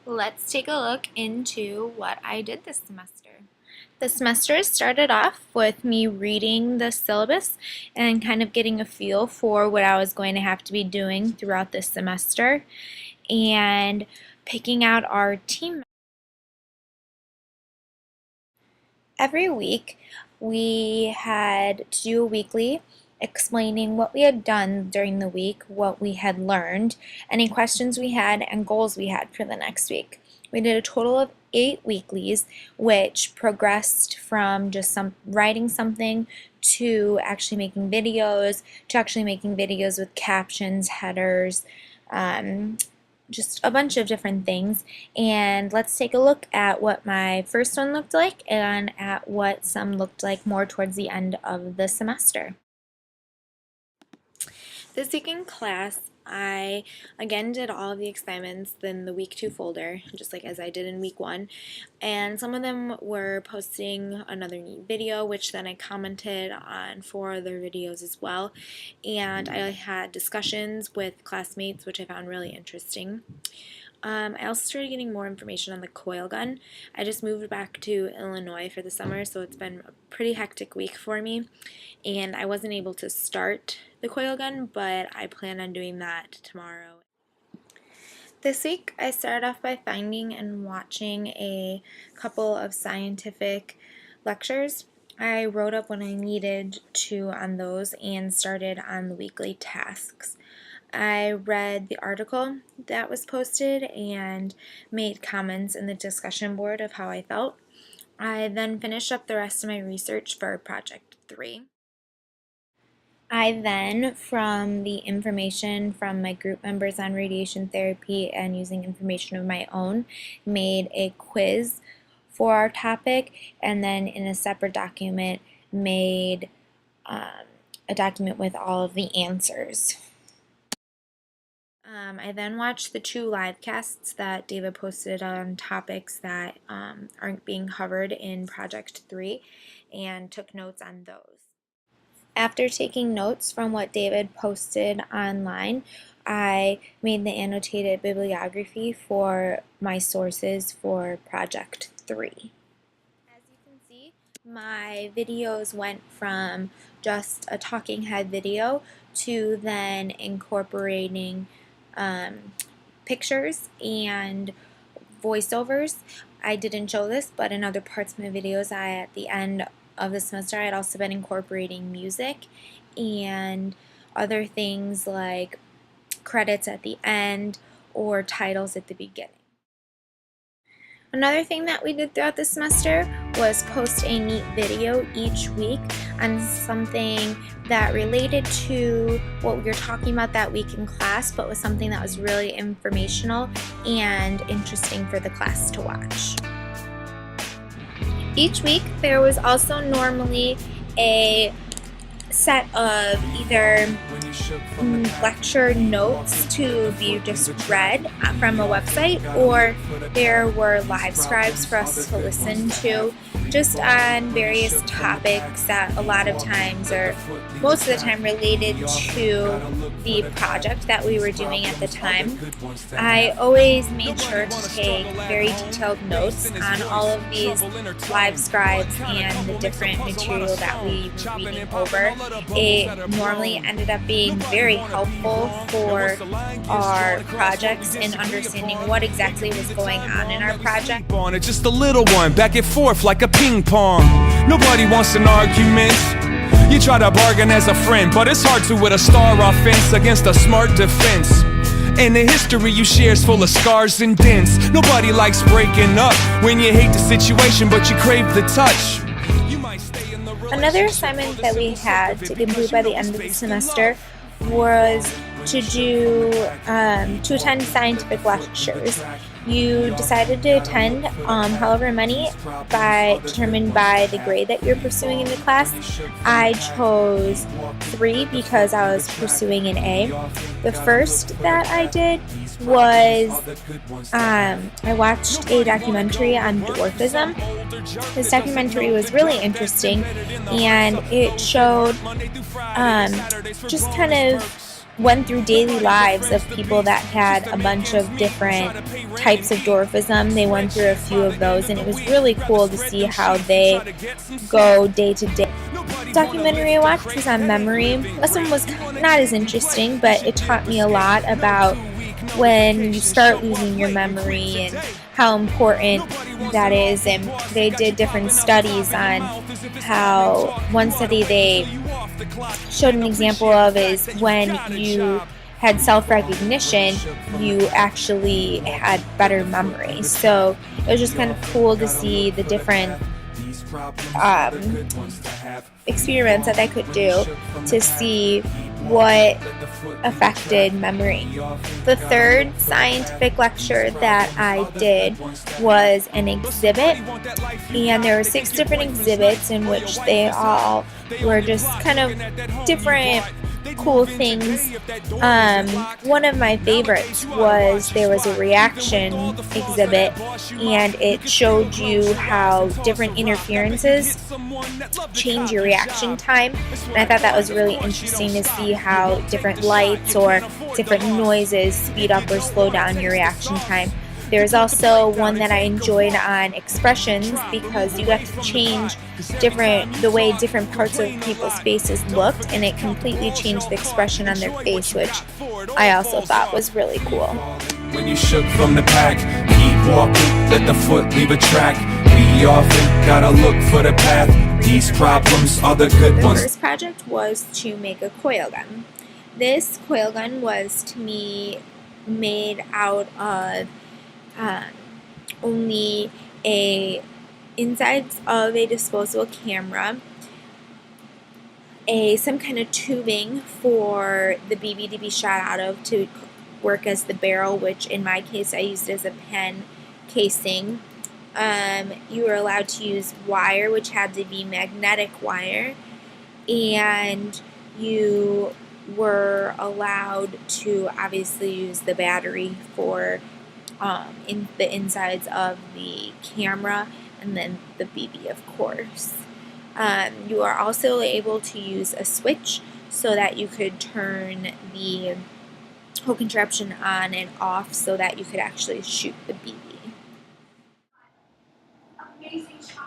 Let's take a look into what I did this semester. The semester started off with me reading the syllabus and kind of getting a feel for what I was going to have to be doing throughout this semester and picking out our team. Every week we had to do a weekly explaining what we had done during the week, what we had learned, any questions we had, and goals we had for the next week. We did a total of 8 weeklies, which progressed from just writing something to actually making videos, with captions, headers, just a bunch of different things. And let's take a look at what my first one looked like and at what some looked like more towards the end of the semester. This week in class, I again did all of the assignments in the week 2 folder, just like as I did in week 1, and some of them were posting another neat video, which then I commented on 4 other videos as well, and I had discussions with classmates, which I found really interesting. I also started getting more information on the coil gun. I just moved back to Illinois for the summer, so it's been a pretty hectic week for me, and I wasn't able to start the coil gun, but I plan on doing that tomorrow. This week I started off by finding and watching a couple of scientific lectures. I wrote up what I needed to on those and started on the weekly tasks. I read the article that was posted and made comments in the discussion board of how I felt. I then finished up the rest of my research for Project 3. I then, from the information from my group members on radiation therapy and using information of my own, made a quiz for our topic, and then in a separate document made a document with all of the answers. I then watched the 2 live casts that David posted on topics that aren't being covered in Project 3 and took notes on those. After taking notes from what David posted online, I made the annotated bibliography for my sources for Project 3. As you can see, my videos went from just a talking head video to then incorporating pictures and voiceovers. I didn't show this, but in other parts of my videos, at the end of the semester, I had also been incorporating music and other things like credits at the end or titles at the beginning. Another thing that we did throughout the semester was post a neat video each week on something that related to what we were talking about that week in class, but was something that was really informational and interesting for the class to watch. Each week there was also normally a set of either lecture notes to be just read from a website, or there were live scribes for us to listen to just on various topics that a lot of times, or most of the time, related to the project that we were doing at the time. I always made sure to take very detailed notes on all of these live scribes and the different material that we were reading over. It normally ended up being very helpful for our projects in understanding what exactly was going on in our project. Just a little one, back and forth like a ping pong. Nobody wants an argument. You try to bargain as a friend, but it's hard to with a star offense against a smart defense. And the history you share is full of scars and dents. Nobody likes breaking up when you hate the situation, but you crave the touch. Another assignment that we had to complete by the end of the semester was to attend scientific lectures. You decided to attend however many determined by the grade that you're pursuing in the class. I chose 3 because I was pursuing an A. The first that I did was I watched a documentary on dwarfism. This documentary was really interesting, and it showed just kind of went through daily lives of people that had a bunch of different types of dwarfism. They went through a few of those, and it was really cool to see how they go day to day. The documentary I watched was on memory. This one was not as interesting, but it taught me a lot about when you start losing your memory and how important that is. And they did different studies on how one study they showed an example of is when you had self-recognition, you actually had better memory. So it was just kind of cool to see the different experiments that I could do to see what affected memory. The third scientific lecture that I did was an exhibit, and there were 6 different exhibits in which they all were just kind of different cool things. One of my favorites was there was a reaction exhibit, and it showed you how different interferences change your reaction time, and I thought that was really interesting to see how different lights or different noises speed up or slow down your reaction time. There's also one that I enjoyed on expressions, because you got to change the way different parts of people's faces looked, and it completely changed the expression on their face, which I also thought was really cool. When you shook from the pack, keep walking, let the foot leave a track. We often gotta look for the path. These problems are the good ones. The first project was to make a coil gun. This coil gun was, to me, made out of only insides of a disposable camera, some kind of tubing for the BB to be shot out of to work as the barrel, which in my case I used as a pen casing. You were allowed to use wire, which had to be magnetic wire, and you were allowed to obviously use the battery for in the insides of the camera, and then the BB, of course. You are also able to use a switch so that you could turn the whole contraption on and off so that you could actually shoot the BB.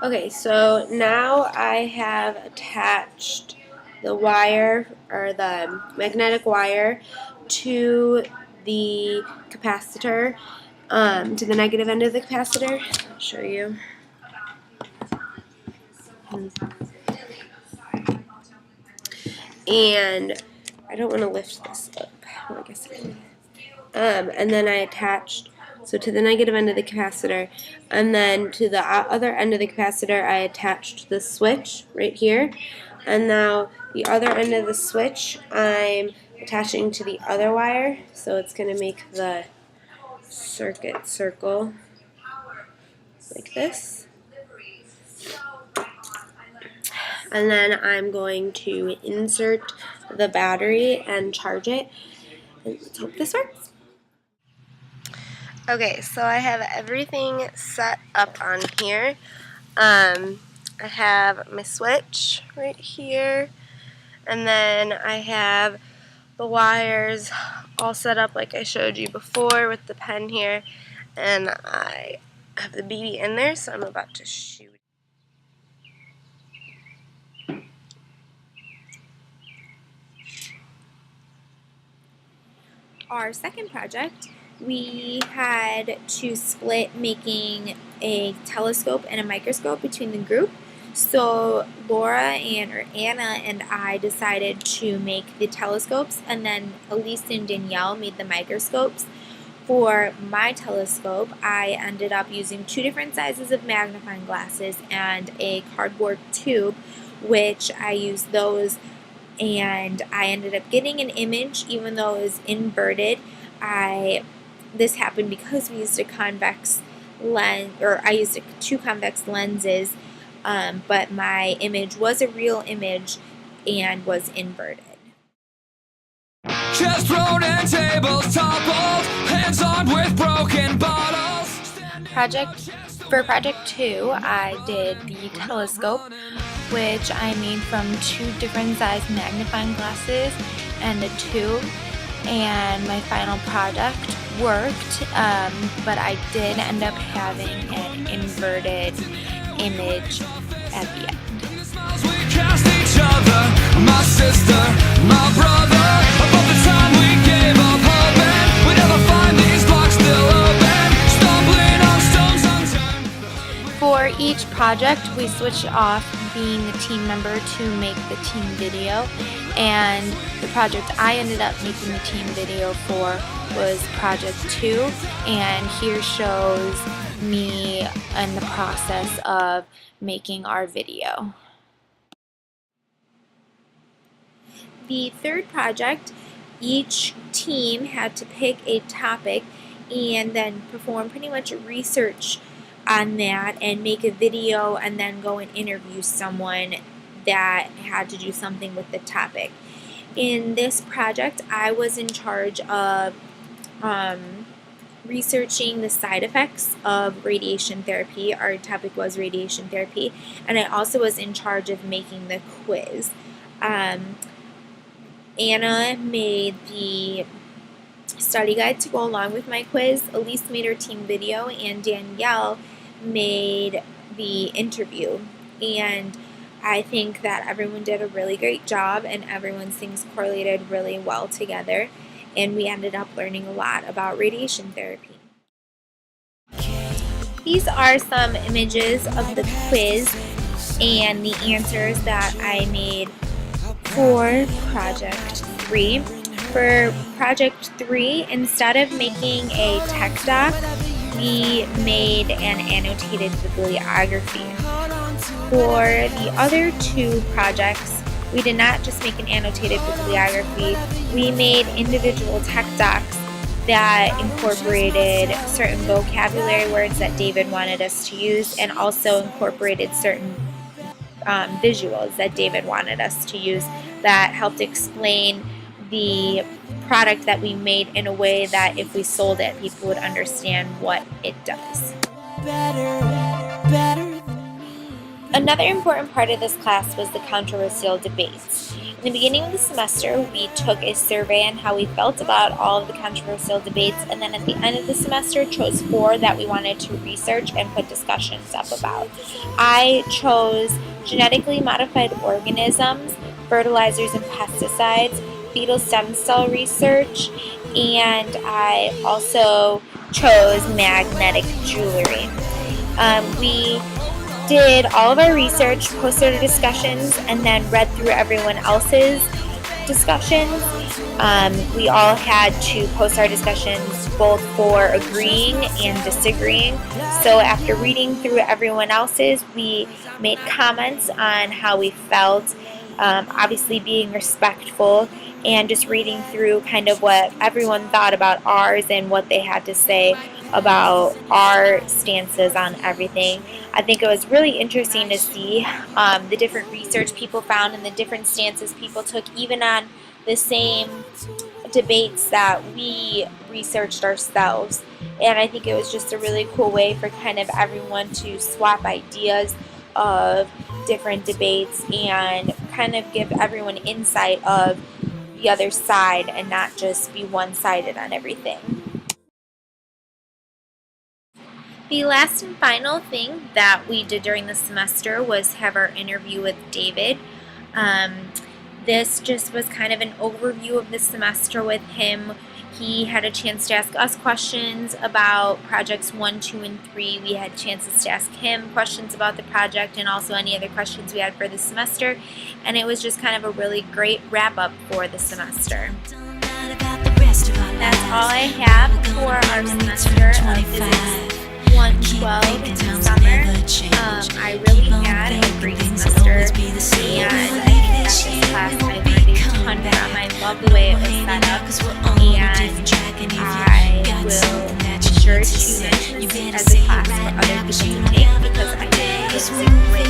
Okay, so now I have attached the wire, or the magnetic wire, to the capacitor, to the negative end of the capacitor. I'll show you. And I don't want to lift this up. Well, I guess I can. And then I attached, so to the negative end of the capacitor, and then to the other end of the capacitor I attached the switch right here. And now the other end of the switch I'm attaching to the other wire, so it's going to make the circuit circle like this. And then I'm going to insert the battery and charge it. And let's hope this works. Okay, so I have everything set up on here. I have my switch right here, and then I have the wires all set up like I showed you before with the pen here, and I have the BB in there, so I'm about to shoot. Our second project, we had to split making a telescope and a microscope between the group. So Anna and I decided to make the telescopes, and then Elise and Danielle made the microscopes. For my telescope, I ended up using 2 different sizes of magnifying glasses and a cardboard tube, which I used those, and I ended up getting an image even though it was inverted. This happened because we used a convex lens, or I used 2 convex lenses, but my image was a real image and was inverted. Chest thrown and tables toppled, hands on with broken bottles. For project 2, I did the telescope, which I made from 2 different size magnifying glasses and a tube. and my final product worked, but I did end up having an inverted image at the end. We cast each other, my sister, my brother. About the time we gave up hoping we'd never find these blocks still open, stumbling on stones unturned. For each project, we switched off being the team member to make the team video, and the project I ended up making the team video for was project 2, and here shows me in the process of making our video. The third project, each team had to pick a topic and then perform pretty much research on that and make a video and then go and interview someone that had to do something with the topic. In this project, I was in charge of researching the side effects of radiation therapy. Our topic was radiation therapy, and I also was in charge of making the quiz. Anna made the study guide to go along with my quiz, Elise made her team video, and Danielle made the interview. And I think that everyone did a really great job and everyone's things correlated really well together, and we ended up learning a lot about radiation therapy. These are some images of the quiz and the answers that I made for project 3. For project 3, instead of making a text doc, we made an annotated bibliography. For the other 2 projects, we did not just make an annotated bibliography, we made individual text docs that incorporated certain vocabulary words that David wanted us to use, and also incorporated certain visuals that David wanted us to use that helped explain the product that we made in a way that if we sold it, people would understand what it does. Another important part of this class was the controversial debates. In the beginning of the semester, we took a survey on how we felt about all of the controversial debates, and then at the end of the semester chose 4 that we wanted to research and put discussions up about. I chose genetically modified organisms, fertilizers and pesticides, fetal stem cell research, and I also chose magnetic jewelry. We did all of our research, posted our discussions, and then read through everyone else's discussions. We all had to post our discussions both for agreeing and disagreeing. So after reading through everyone else's, we made comments on how we felt, obviously being respectful, and just reading through kind of what everyone thought about ours and what they had to say about our stances on everything. I think it was really interesting to see the different research people found and the different stances people took, even on the same debates that we researched ourselves. And I think it was just a really cool way for kind of everyone to swap ideas of different debates and kind of give everyone insight of the other side and not just be one-sided on everything. The last and final thing that we did during the semester was have our interview with David. This just was kind of an overview of the semester with him. He had a chance to ask us questions about projects 1, 2, and 3. We had chances to ask him questions about the project and also any other questions we had for the semester. And it was just kind of a really great wrap-up for the semester. That's all I have for our semester of Physics 112 in summer. I really had a great semester, and I think that this class I learned a ton from. I love the way it was set up, and I will be sure to mention this as a class for other people to take because I think it's a great